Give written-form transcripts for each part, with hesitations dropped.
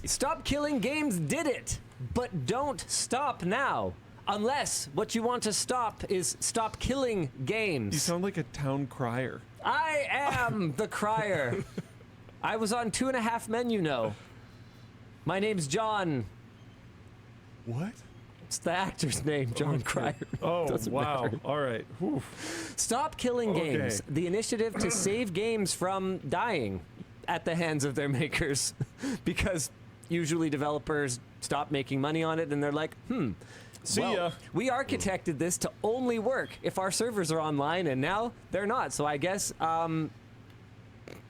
Stop Killing Games did it, but don't stop now. Unless what you want to stop is stop killing games. You sound like a town crier. I am the crier. I was on 2.5 Men, you know. My name's John. What? It's the actor's name, John Cryer. Oh, Doesn't wow. matter. All right. Whew. Stop Killing Okay. Games, the initiative to save games from dying at the hands of their makers. Because usually developers stop making money on it and they're like, See ya. we architected this to only work if our servers are online, and now they're not. So I guess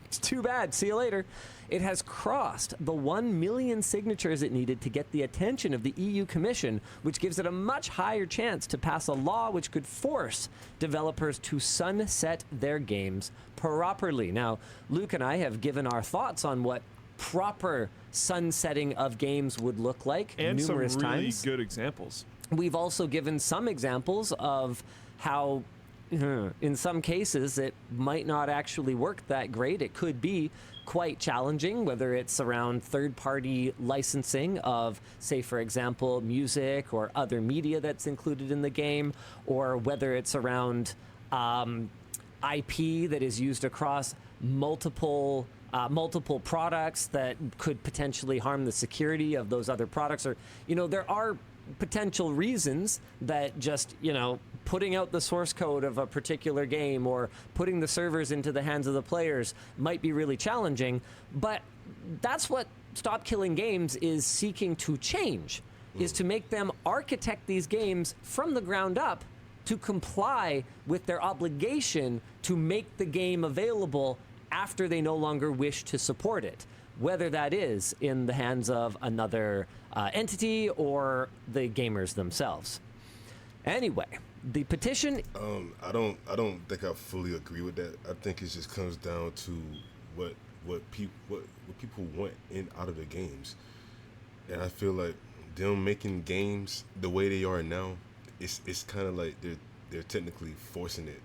it's too bad. See you later. It has crossed the 1 million signatures it needed to get the attention of the EU Commission, which gives it a much higher chance to pass a law which could force developers to sunset their games properly. Now, Luke and I have given our thoughts on what proper sunsetting of games would look like And numerous some really times. good examples. We've also given some examples of how, in some cases, it might not actually work that great. It could be quite challenging, whether it's around third-party licensing of, say, for example, music or other media that's included in the game, or whether it's around IP that is used across multiple products that could potentially harm the security of those other products. Or, there are potential reasons that just, putting out the source code of a particular game or putting the servers into the hands of the players might be really challenging. But that's what Stop Killing Games is seeking to change, is to make them architect these games from the ground up to comply with their obligation to make the game available after they no longer wish to support it, whether that is in the hands of another entity or the gamers themselves. Anyway, the petition. I don't think I fully agree with that. I think it just comes down to what people want out of the games, and I feel like them making games the way they are now, it's kind of like they're technically forcing it.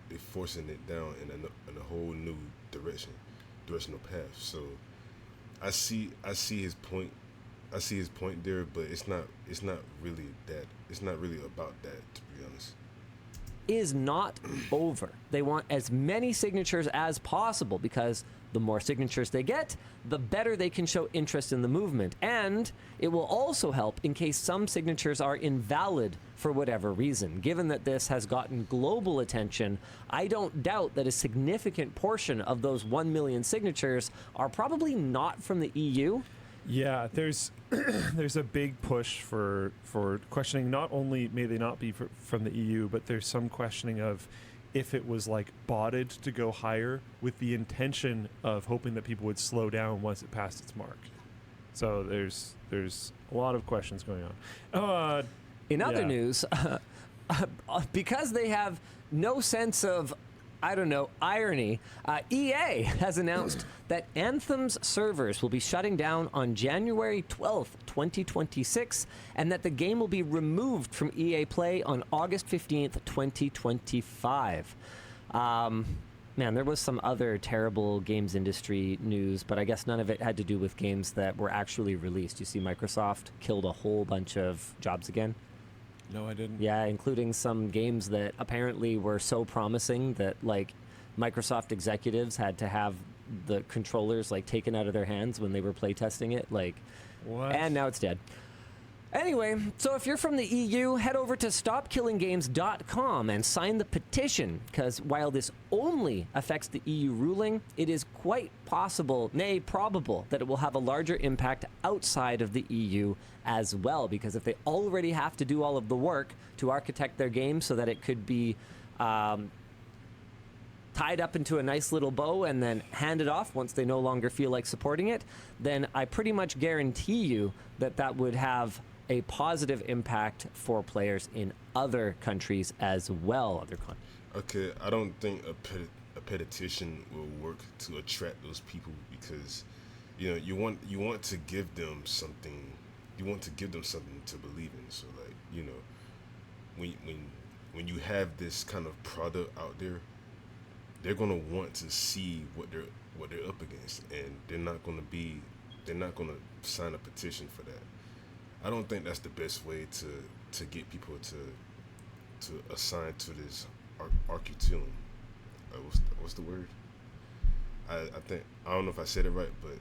They're forcing it down in a whole new directional path. So I see his point. I see his point there, but it's not really that. It's not really about that, to be honest. Is not over. They want as many signatures as possible, because the more signatures they get, the better they can show interest in the movement. And it will also help in case some signatures are invalid for whatever reason. Given that this has gotten global attention, I don't doubt that a significant portion of those 1 million signatures are probably not from the EU. Yeah, there's a big push for questioning. Not only may they not be from the EU, but there's some questioning of if it was like botted to go higher with the intention of hoping that people would slow down once it passed its mark. So there's a lot of questions going on. In other news, because they have no sense of, irony, EA has announced that Anthem's servers will be shutting down on January 12th, 2026, and that the game will be removed from EA Play on August 15th, 2025. Man, there was some other terrible games industry news, but I guess none of it had to do with games that were actually released. You see Microsoft killed a whole bunch of jobs again. No, I didn't. Yeah, including some games that apparently were so promising that, like, Microsoft executives had to have the controllers, like, taken out of their hands when they were playtesting it. Like, What? and now it's dead. Anyway, so if you're from the EU, head over to stopkillinggames.com and sign the petition, because while this only affects the EU ruling, it is quite possible, nay, probable, that it will have a larger impact outside of the EU as well, because if they already have to do all of the work to architect their game so that it could be tied up into a nice little bow and then handed off once they no longer feel like supporting it, then I pretty much guarantee you that that would have a positive impact for players in other countries as well. Okay, I don't think a petition will work to attract those people, because you want to give them something. You want to give them something to believe in. So, like, when you have this kind of product out there, they're gonna want to see what they're up against, and they're not gonna be they're not gonna sign a petition for that. I don't think that's the best way to get people to assign to this arcutum. What's the word? I think I don't know if I said it right, but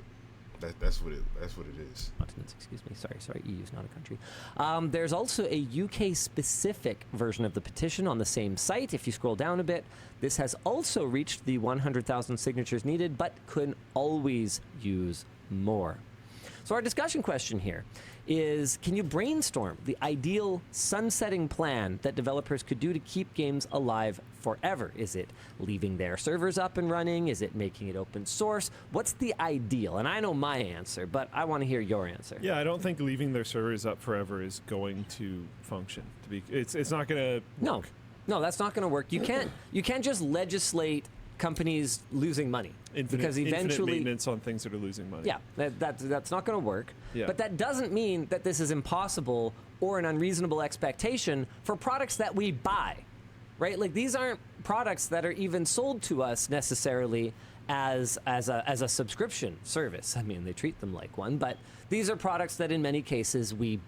that's what it is. Continents, excuse me. Sorry. EU's not a country. There's also a UK-specific version of the petition on the same site. If you scroll down a bit, this has also reached the 100,000 signatures needed, but could always use more. So our discussion question here is, can you brainstorm the ideal sunsetting plan that developers could do to keep games alive forever? Is it leaving their servers up and running? Is it making it open source? What's the ideal? And I know my answer, but I want to hear your answer. Yeah, I don't think leaving their servers up forever is going to function. It's not going to work. No, that's not going to work. You can't just legislate companies losing money because eventually infinite maintenance on things that are losing money. Yeah, that's not going to work. Yeah. But that doesn't mean that this is impossible or an unreasonable expectation for products that we buy, right? Like, these aren't products that are even sold to us necessarily as a subscription service. I mean, they treat them like one, but these are products that in many cases we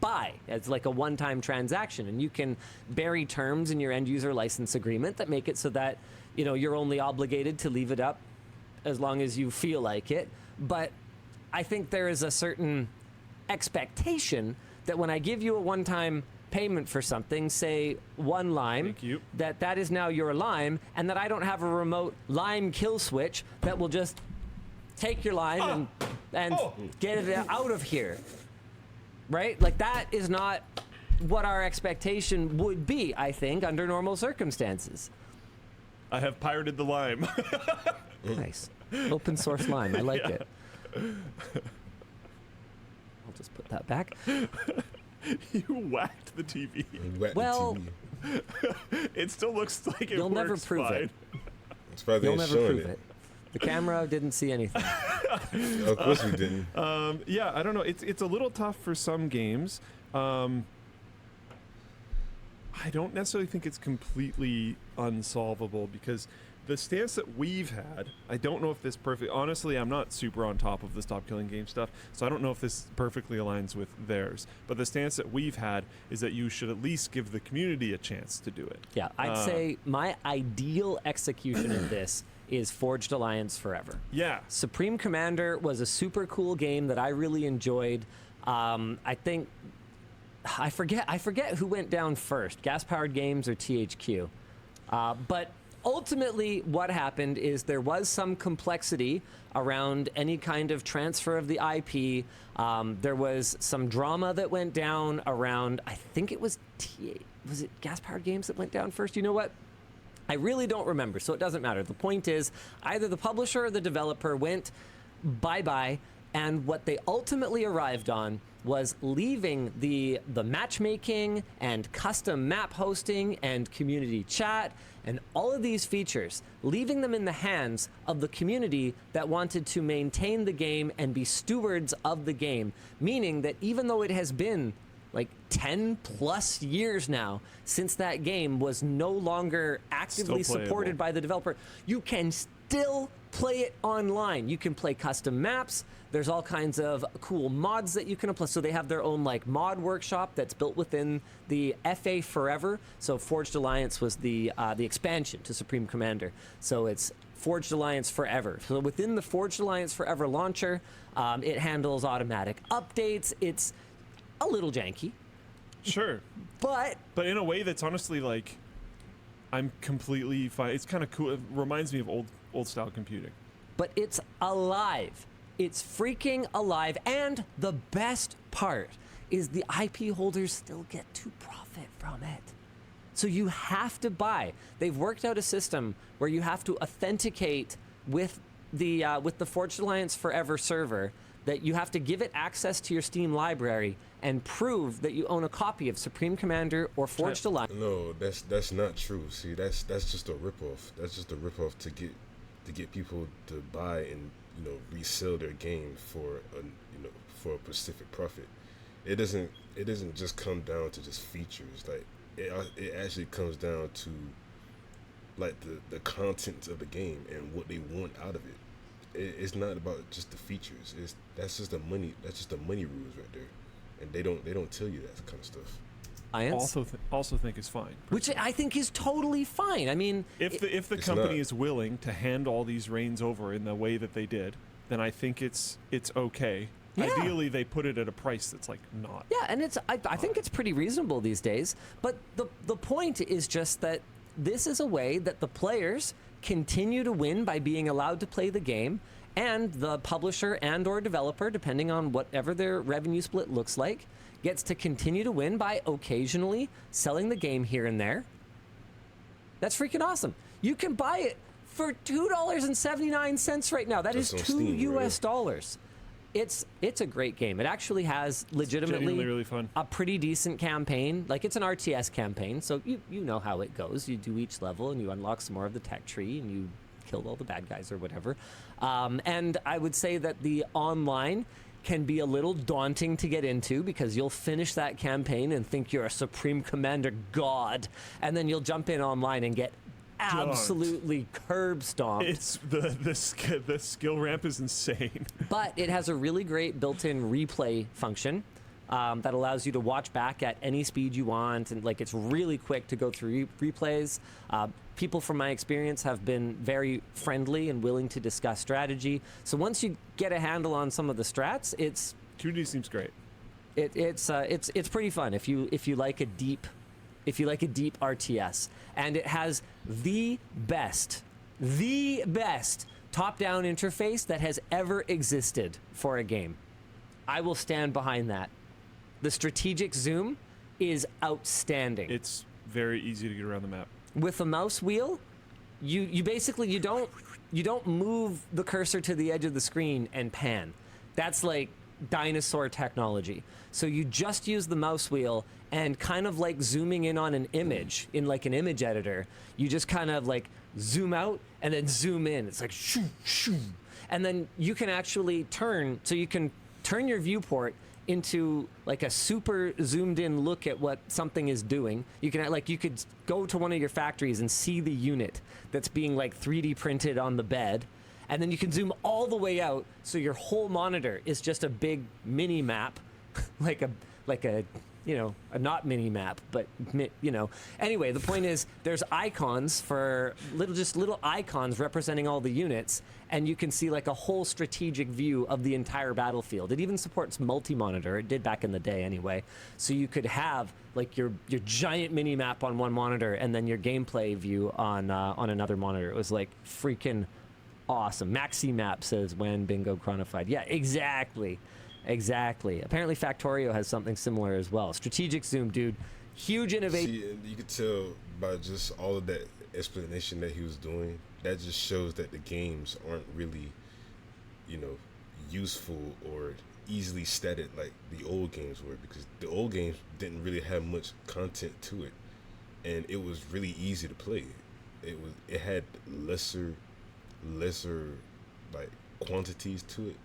buy as like a one-time transaction, and you can bury terms in your end user license agreement that make it so that you're only obligated to leave it up as long as you feel like it. But I think there is a certain expectation that when I give you a one-time payment for something, say one lime, Thank you. that is now your lime, and that I don't have a remote lime kill switch that will just take your lime and get it out of here. Right? Like, that is not what our expectation would be, I think, under normal circumstances. I have pirated the lime. Nice. Open source lime. I like it. I'll just put that back. You whacked the TV. Well, It still looks like it you'll works never prove fine. it. It's probably You'll ain't never showing prove it. The camera didn't see anything. Of course we didn't. Yeah, I don't know. It's a little tough for some games. I don't necessarily think it's completely unsolvable, because the stance that we've had, I don't know if this honestly, I'm not super on top of the Stop Killing Game stuff, so I don't know if this perfectly aligns with theirs. But the stance that we've had is that you should at least give the community a chance to do it. Yeah, I'd say my ideal execution of this is Forged Alliance Forever. Yeah. Supreme Commander was a super cool game that I really enjoyed. I think I forget who went down first, Gas Powered Games or THQ. But ultimately what happened is there was some complexity around any kind of transfer of the IP. There was some drama that went down around, I think it was it Gas Powered Games that went down first? You know what? I really don't remember, so it doesn't matter. The point is, either the publisher or the developer went bye-bye, and what they ultimately arrived on was leaving the matchmaking and custom map hosting and community chat and all of these features, leaving them in the hands of the community that wanted to maintain the game and be stewards of the game, meaning that even though it has been like 10 plus years now since that game was no longer actively supported by the developer, you can still play it online. You can play custom maps. There's all kinds of cool mods that you can apply. So they have their own like mod workshop that's built within the FA Forever. So Forged Alliance was the expansion to Supreme Commander. So it's Forged Alliance Forever. So within the Forged Alliance Forever launcher, it handles automatic updates. It's a little janky. Sure. But in a way that's honestly like, I'm completely fine. It's kind of cool. It reminds me of old style computing. But it's alive. It's freaking alive. And the best part is the IP holders still get to profit from it. So you have to buy. They've worked out a system where you have to authenticate with the Forged Alliance Forever server, that you have to give it access to your Steam library and prove that you own a copy of Supreme Commander or Forged Alliance. No, that's not true. See, that's just a ripoff. That's just a ripoff to get people to buy and resell their game for a specific profit. It doesn't just come down to just features. Like it actually comes down to like the content of the game and what they want out of it. it's not about just the features. That's just the money rules right there, and they don't tell you that kind of stuff. Also think is fine. Which I think is totally fine. I mean, if the company is willing to hand all these reins over in the way that they did, then I think it's okay. Yeah. Ideally, they put it at a price that's like not. Yeah, and I think it's pretty reasonable these days. But the point is just that this is a way that the players continue to win by being allowed to play the game, and the publisher and or developer, depending on whatever their revenue split looks like, gets to continue to win by occasionally selling the game here and there. That's freaking awesome. You can buy it for $2.79 right now. That is That's $2 on Steam, US dollars. It's a great game. It actually has legitimately genuinely really fun. a pretty decent campaign. Like, it's an RTS campaign, so you know how it goes. You do each level and you unlock some more of the tech tree and you killed all the bad guys or whatever. And I would say that the online can be a little daunting to get into, because you'll finish that campaign and think you're a Supreme Commander God, and then you'll jump in online and get absolutely curb stomped. It's the skill ramp is insane. But it has a really great built-in replay function that allows you to watch back at any speed you want, and like, it's really quick to go through replays. People from my experience have been very friendly and willing to discuss strategy. So once you get a handle on some of the strats, it's 2D seems great. It's pretty fun if you like a deep RTS, and it has the best top-down interface that has ever existed for a game. I will stand behind that. The strategic zoom is outstanding. It's very easy to get around the map. With a mouse wheel, you basically you don't move the cursor to the edge of the screen and pan. That's like dinosaur technology. So you just use the mouse wheel, and kind of like zooming in on an image in like an image editor, you just kind of like zoom out and then zoom in. It's like shoo, shoo. And then you can actually turn your viewport into like a super zoomed in look at what something is doing. You could go to one of your factories and see the unit that's being like 3D printed on the bed, and then you can zoom all the way out, so your whole monitor is just a big mini map, like a a not mini map, but Anyway, the point is, there's icons for little icons representing all the units, and you can see like a whole strategic view of the entire battlefield. It even supports multi-monitor. It did back in the day anyway. So you could have like your giant mini map on one monitor and then your gameplay view on another monitor. It was like freaking awesome. Maxi map, says when Bingo Chronified. Yeah, exactly. Apparently Factorio has something similar as well. Strategic zoom, dude. Huge innovation. See, you could tell by just all of that explanation that he was doing. That just shows that the games aren't really, useful or easily statted like the old games were, because the old games didn't really have much content to it, and it was really easy to play. It had lesser like quantities to it,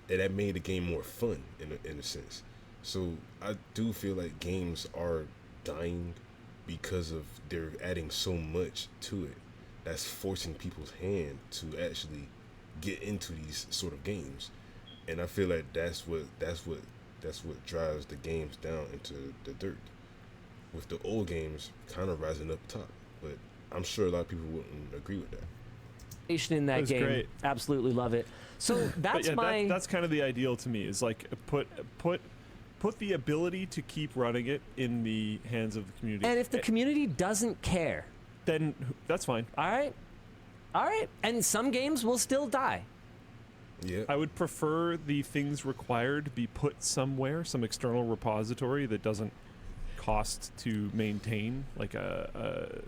and that made the game more fun in a sense. So I do feel like games are dying because of they're adding so much to it that's forcing people's hand to actually get into these sort of games. And I feel like that's what drives the games down into the dirt, with the old games kind of rising up top. But I'm sure a lot of people wouldn't agree with that. In that game, great. Absolutely love it. So that's that's kind of the ideal to me, is like put the ability to keep running it in the hands of the community. And if the community doesn't care, then that's fine. All right. And some games will still die. Yeah. I would prefer the things required be put somewhere, some external repository that doesn't cost to maintain, like a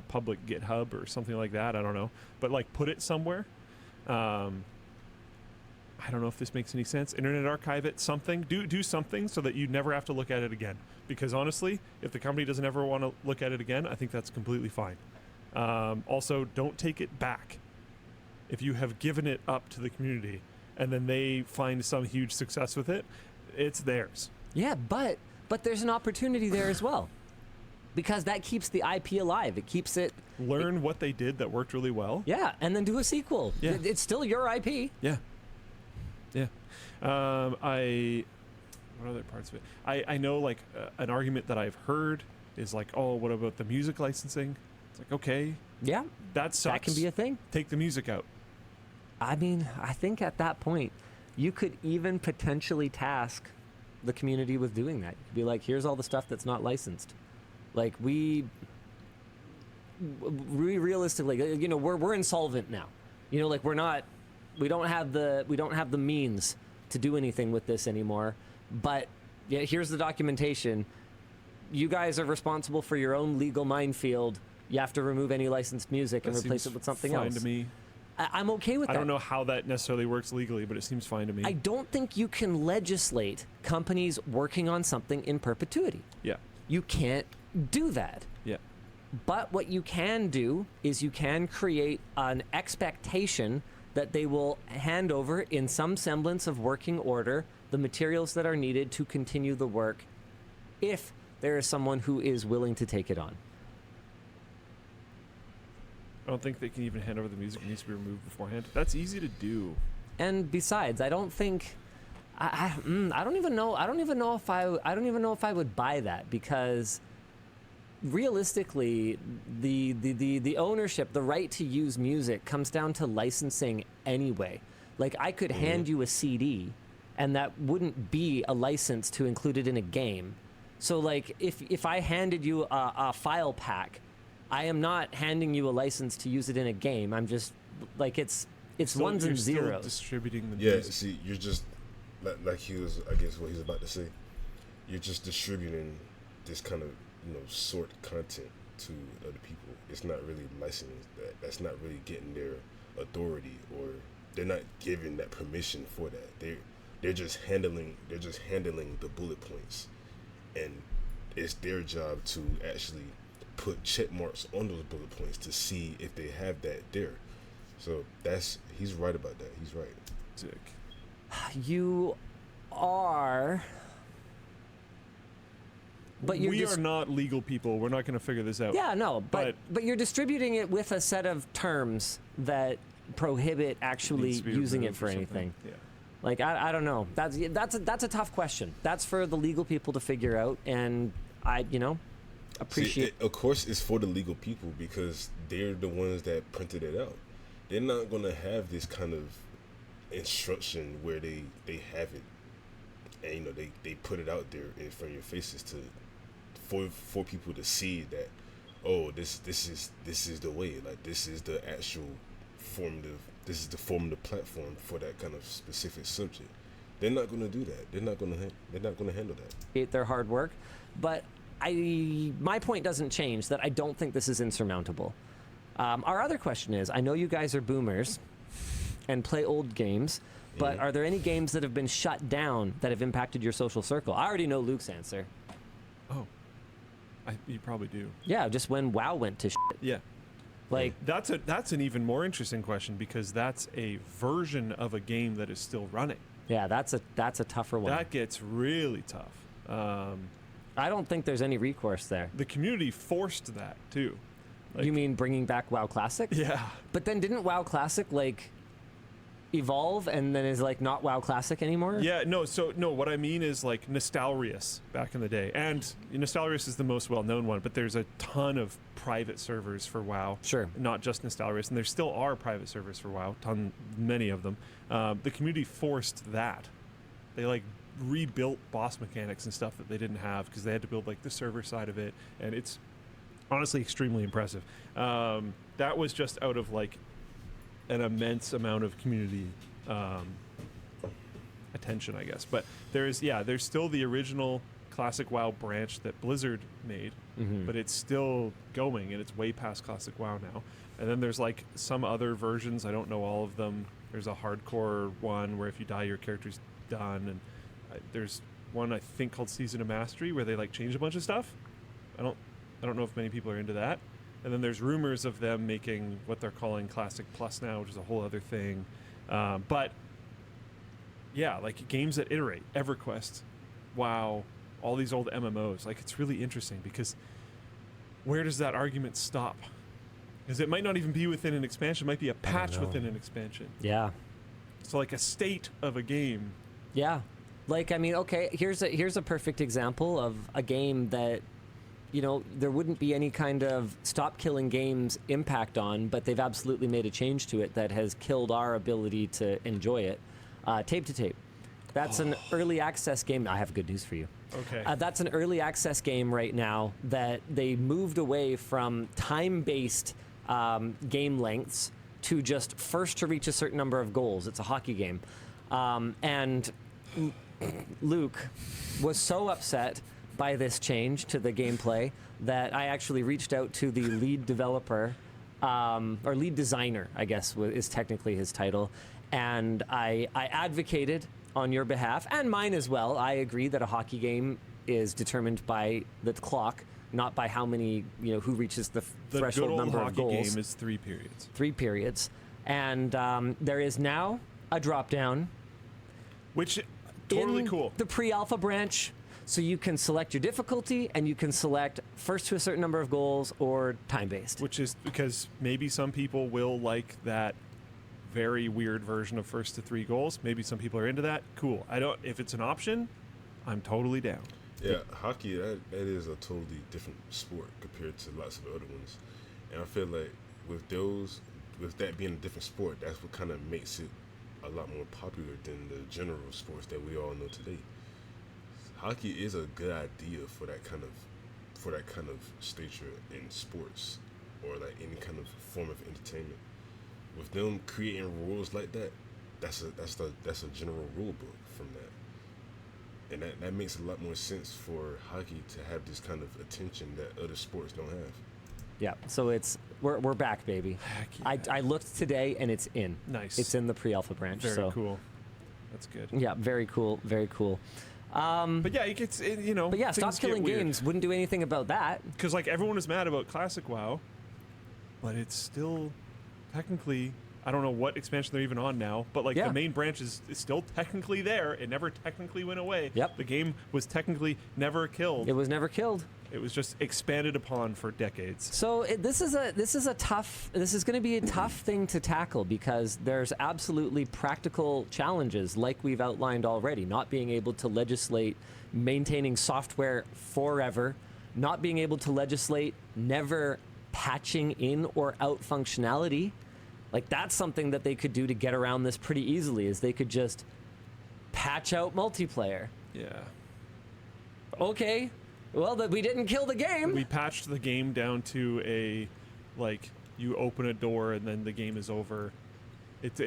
public GitHub or something like that. I don't know, but like put it somewhere. I don't know if this makes any sense. Internet Archive it, something. Do something so that you never have to look at it again. Because honestly, if the company doesn't ever want to look at it again, I think that's completely fine. Also, don't take it back. If you have given it up to the community and then they find some huge success with it, it's theirs. Yeah, but there's an opportunity there as well. because that keeps the IP alive. It keeps it. Learn what they did that worked really well. Yeah, and then do a sequel. Yeah. It's still your IP. Yeah. Yeah. What other parts of it? I know, like, an argument that I've heard is like, oh, what about the music licensing? It's like, okay, Yeah, that sucks. that can be a thing. Take the music out. I mean, I think at that point, you could even potentially task the community with doing that. You could be like, here's all the stuff that's not licensed. Like, we realistically, you know, we're insolvent now. You know, like, we don't have the means to do anything with this anymore. But yeah, here's the documentation. You guys are responsible for your own legal minefield. You have to remove any licensed music and replace it with something fine else. to me. I'm okay with that. I don't know how that necessarily works legally, but it seems fine to me. I don't think you can legislate companies working on something in perpetuity. Yeah. You can't do that. Yeah. But what you can do is you can create an expectation that they will hand over in some semblance of working order the materials that are needed to continue the work if there is someone who is willing to take it on. I don't think they can even hand over the music. It needs to be removed beforehand. That's easy to do. And besides, I don't think I don't even know if I would buy that, because realistically the ownership, the right to use music comes down to licensing anyway. Like, I could hand you a CD and that wouldn't be a license to include it in a game. So, like, if I handed you a file pack, I am not handing you a license to use it in a game. I'm just, like, it's ones and You're zeros. still distributing the Yeah, music. see, you're just like he was. I guess what he's about to say. You're just distributing this kind of, you know, sort content to other people. It's not really licensed. That's not really getting their authority, or they're not giving that permission for that. They're just handling the bullet points, and it's their job to actually put check marks on those bullet points to see if they have that there. So he's right about that. He's right. Sick. You are, but We are not legal people. We're not going to figure this out. Yeah, no, but you're distributing it with a set of terms that prohibit actually Needs to be using it removed for or something. anything. Yeah. Like, I don't know. That's a tough question. That's for the legal people to figure out, and I appreciate. See, of course, it's for the legal people because they're the ones that printed it out. They're not gonna have this kind of instruction where they have it, and, you know, they put it out there in front of your faces for people to see that, oh, this is the way. Like, this is the actual formative platform for that kind of specific subject. They're not gonna do that. They're not gonna handle that. Their hard work, but my point doesn't change that I don't think this is insurmountable. Our other question is, I know you guys are boomers and play old games, but are there any games that have been shut down that have impacted your social circle? I already know Luke's answer. Oh. You probably do. Yeah, just when WoW went to shit. Yeah. Like, That's an even more interesting question, because that's a version of a game that is still running. yeah, that's a tougher one. That gets really tough. I don't think there's any recourse there. The community forced that too. Like, You mean bringing back WoW Classic? Yeah. But then didn't WoW Classic, like, evolve and then is, like, not WoW Classic anymore? Yeah, no, what I mean is, like, Nostalrius back in the day. And Nostalrius is the most well-known one, but there's a ton of private servers for WoW. Sure. Not just Nostalrius, and there still are private servers for WoW, many of them. The community forced that. They, like, rebuilt boss mechanics and stuff that they didn't have because they had to build, like, the server side of it, and it's honestly extremely impressive. That was just out of, like, an immense amount of community attention, I guess. But there's still the original classic WoW branch that Blizzard made, but it's still going, and it's way past classic WoW now. And then there's, like, some other versions. I don't know all of them. There's a hardcore one where if you die, your character's done, and there's one I think called Season of Mastery where they, like, change a bunch of stuff. I don't know if many people are into that. And then there's rumors of them making what they're calling Classic Plus now, which is a whole other thing. But yeah, like, games that iterate, EverQuest, WoW, all these old MMOs. Like, it's really interesting because where does that argument stop? Because it might not even be within an expansion. It might be a patch within an expansion. Yeah. So like a state of a game. Yeah. Like, I mean, okay, here's a perfect example of a game that, you know, there wouldn't be any kind of stop killing games impact on, but they've absolutely made a change to it that has killed our ability to enjoy it. Tape to Tape. That's an early access game. I have good news for you. Okay. That's an early access game right now that they moved away from time-based game lengths to just first to reach a certain number of goals. It's a hockey game. And Luke was so upset by this change to the gameplay that I actually reached out to the lead developer, or lead designer, I guess is technically his title, and I advocated on your behalf, and mine as well. I agree that a hockey game is determined by the clock, not by how many, you know, who reaches the threshold number of goals. The good old hockey game is 3 periods. 3 periods. And there is now a drop-down. Which, totally cool. The pre-alpha branch, so you can select your difficulty, and you can select first to a certain number of goals or time-based. Which is because maybe some people will like that very weird version of first to 3 goals. Maybe some people are into that. Cool. If it's an option, I'm totally down. Yeah, hockey, that is a totally different sport compared to lots of other ones. And I feel like with that being a different sport, that's what kind of makes it a lot more popular than the general sports that we all know today. Hockey is a good idea for that kind of stature in sports, or like any kind of form of entertainment. With them creating rules like that, that's a general rule book from that. And that makes a lot more sense for hockey to have this kind of attention that other sports don't have. Yeah, so we're back, baby. Heck yeah. I looked today, and it's in. Nice. It's in the pre-alpha branch. Very cool. That's good. Yeah, very cool. Very cool. But yeah, you know. But yeah, stop killing games wouldn't do anything about that. Because like everyone is mad about Classic WoW, but it's still technically, I don't know what expansion they're even on now, but like the main branch is still technically there. It never technically went away. Yep. The game was technically never killed. It was never killed. It was just expanded upon for decades. So this is going to be a tough thing to tackle, because there's absolutely practical challenges, like we've outlined already. Not being able to legislate maintaining software forever, not being able to legislate never patching in or out functionality. Like, that's something that they could do to get around this pretty easily, is they could just patch out multiplayer. Yeah. Okay. Well, we didn't kill the game. We patched the game down to like, you open a door and then the game is over. It's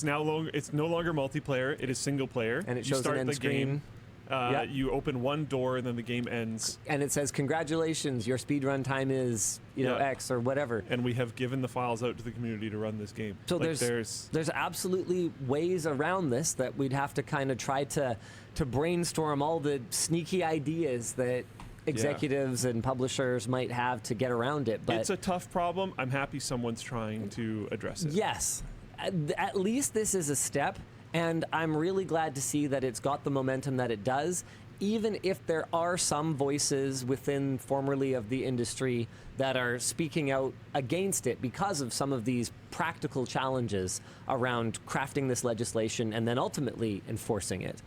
no longer multiplayer. It is single player. And it you shows start an end the screen. Game. You open one door and then the game ends. And it says, congratulations, your speedrun time is, X or whatever. And we have given the files out to the community to run this game. So there's absolutely ways around this that we'd have to kind of try to brainstorm all the sneaky ideas that executives and publishers might have to get around it. But it's a tough problem. I'm happy someone's trying to address it. Yes. At least this is a step. And I'm really glad to see that it's got the momentum that it does, even if there are some voices within formerly of the industry that are speaking out against it because of some of these practical challenges around crafting this legislation and then ultimately enforcing it.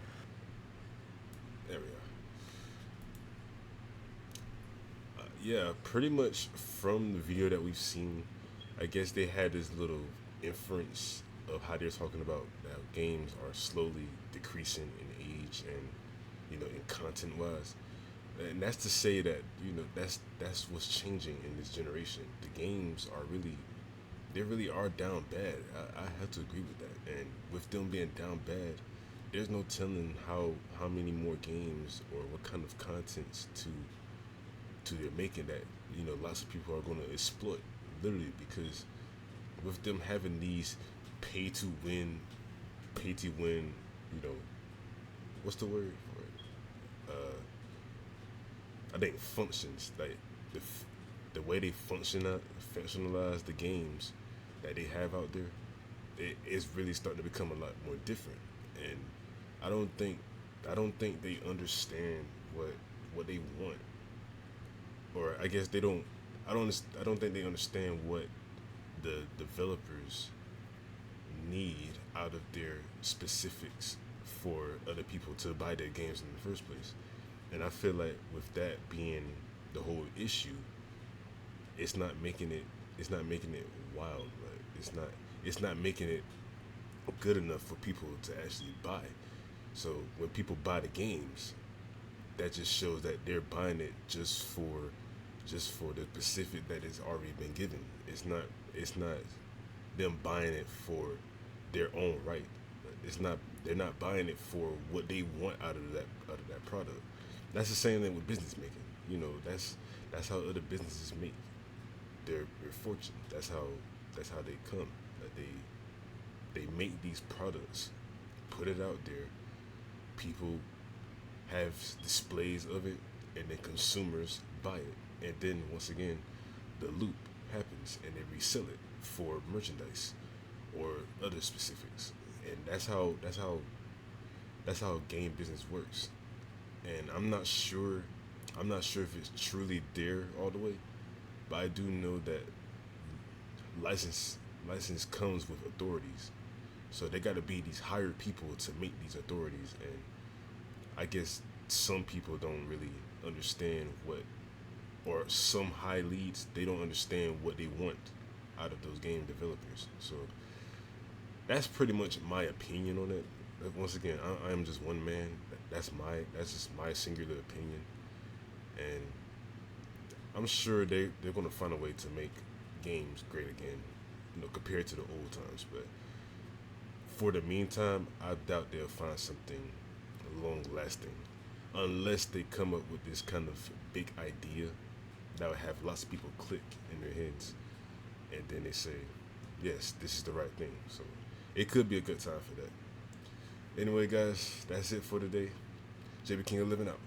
There we are. Yeah, pretty much from the video that we've seen, I guess they had this little inference of how they're talking about how games are slowly decreasing in age and, in content wise. And that's to say that, that's what's changing in this generation. The games are they really are down bad. I have to agree with that. And with them being down bad, there's no telling how many more games or what kind of contents to they're making that, lots of people are going to exploit, literally, because with them having these pay to win, what's the word for it? I think functions, like the way they functionalize the games that they have out there, it's really starting to become a lot more different. And I don't think they understand what they want, or I guess they don't I don't think they understand what the developers need out of their specifics for other people to buy their games in the first place. And I feel like with that being the whole issue, it's not making it wild, right? It's not making it good enough for people to actually buy. So when people buy the games, that just shows that they're buying it just for the specific that it's already been given. It's not them buying it for their own right. They're not buying it for what they want out of that product. That's the same thing with business making. You know, that's how other businesses make their fortune. That's how they come. That they make these products, put it out there. People have displays of it, and then consumers buy it. And then once again, the loop happens, and they resell it for merchandise or other specifics. And that's how game business works. And I'm not sure if it's truly there all the way, but I do know that license comes with authorities. So they got to be these hired people to make these authorities, and I guess some people don't really understand or some high leads, they don't understand what they want out of those game developers. So that's pretty much my opinion on it. Once again, I am just one man. That's just my singular opinion, and I'm sure they're gonna find a way to make games great again, compared to the old times. But for the meantime, I doubt they'll find something long lasting, unless they come up with this kind of big idea that would have lots of people click in their heads, and then they say, yes, this is the right thing. So it could be a good time for that. Anyway, guys, that's it for today. JBKING11 out.